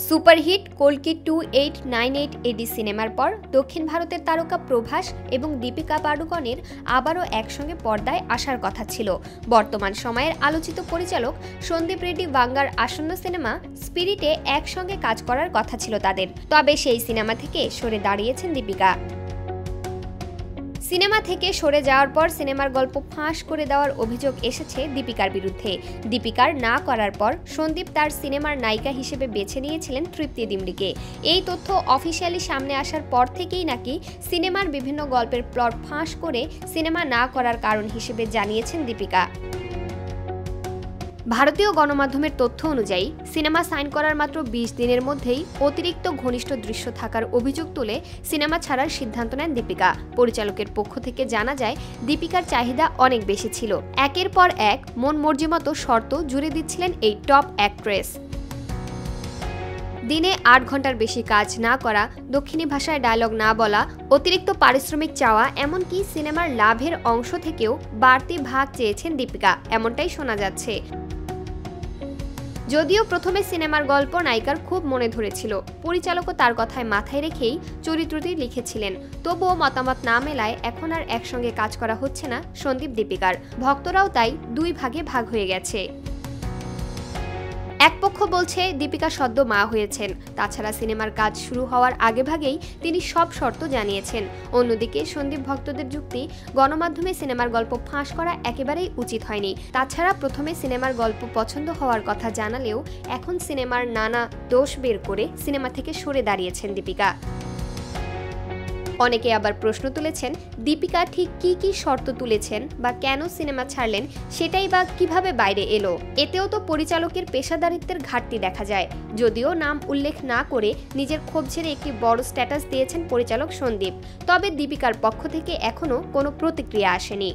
Superhit কল্কি 2898 এডি সিনেমার পর দক্ষিণ ভারতের তারকা প্রভাস এবং দীপিকা পাডুকোনের আবারও একসঙ্গে পর্দায় আসার কথা ছিল। বর্তমান সময়ের আলোচিত পরিচালক সন্দীপ রেড্ডি ভাঙ্গার আসন্ন সিনেমা স্পিরিটে একসঙ্গে কাজ করার কথা ছিল তাদের, তবে সেই সিনেমা থেকে সরে দাঁড়িয়েছেন দীপিকা। সিনেমা থেকে সরে যাওয়ার পর সিনেমার গল্প ফাঁস করে দেওয়ার অভিযোগ এসেছে দীপিকার বিরুদ্ধে। দীপিকার না করার পর সন্দীপ তার সিনেমার নায়িকা হিসেবে বেছে নিয়েছিলেন তৃপ্তি ডিমরিকে। এই তথ্য অফিসিয়ালি সামনে আসার পর থেকেই নাকি সিনেমার বিভিন্ন গল্পের প্লট ফাঁস করে সিনেমা না করার কারণ হিসেবে জানিয়েছেন দীপিকা। ভারতীয় গণমাধ্যমের তথ্য অনুযায়ী সিনেমা সাইন করার মাত্র 20 দিনের মধ্যেই অতিরিক্ত ঘনিষ্ঠ দৃশ্য থাকার অভিযোগ তুলে সিনেমা ছাড়ার সিদ্ধান্ত নেন দীপিকা। পরিচালকের পক্ষ থেকে জানা যায়, দীপিকার চাহিদা অনেক বেশি ছিল। একের পর এক মন মর্জি মতো শর্ত জুড়ে দিচ্ছিলেন এই টপ অ্যাক্ট্রেস। দিনে 8 ঘন্টার বেশি কাজ না করা, দক্ষিণী ভাষায় ডায়লগ না বলা, অতিরিক্ত পারিশ্রমিক চাওয়া, এমনকি সিনেমার লাভের অংশ থেকেও বাড়তি ভাগ চেয়েছেন দীপিকা, এমনটাই শোনা যাচ্ছে। যদিও প্রথমে সিনেমার গল্প নায়িকার খুব মনে ধরেছিল, পরিচালকও তার কথায় মাথায় রেখেই চরিত্রটি লিখেছিলেন, তবুও মতামত না মেলায় এখন আর একসঙ্গে কাজ করা হচ্ছে না সন্দীপ দীপিকার। ভক্তরাও তাই দুই ভাগে ভাগ হয়ে গেছে। এক পক্ষ বলছে দীপিকা সদ্য মা হয়েছেন, তাছাড়া সিনেমার কাজ শুরু হওয়ার আগেভাগেই তিনি সব শর্ত জানিয়েছেন। অন্যদিকে সন্দীপ ভক্তদের যুক্তি, গণমাধ্যমে সিনেমার গল্প ফাঁস করা একেবারেই উচিত হয়নি। তাছাড়া প্রথমে সিনেমার গল্প পছন্দ হওয়ার কথা জানালেও এখন সিনেমার নানা দোষ বের করে সিনেমা থেকে সরে দাঁড়িয়েছেন দীপিকা। অনেকে আবার প্রশ্ন তুলেছেন, দীপিকা ঠিক কি শর্ত তুলেছেন বা কেন সিনেমা ছাড়লেন, সেটাই বা কিভাবে বাইরে এলো। এতেও তো পরিচালকের পেশাদারিত্বের ঘাটতি দেখা যায়। যদিও নাম উল্লেখ না করে নিজের ক্ষোভ ঝেড়ে একটি বড় স্ট্যাটাস দিয়েছেন পরিচালক সন্দীপ, তবে দীপিকার পক্ষ থেকে এখনও কোনো প্রতিক্রিয়া আসেনি।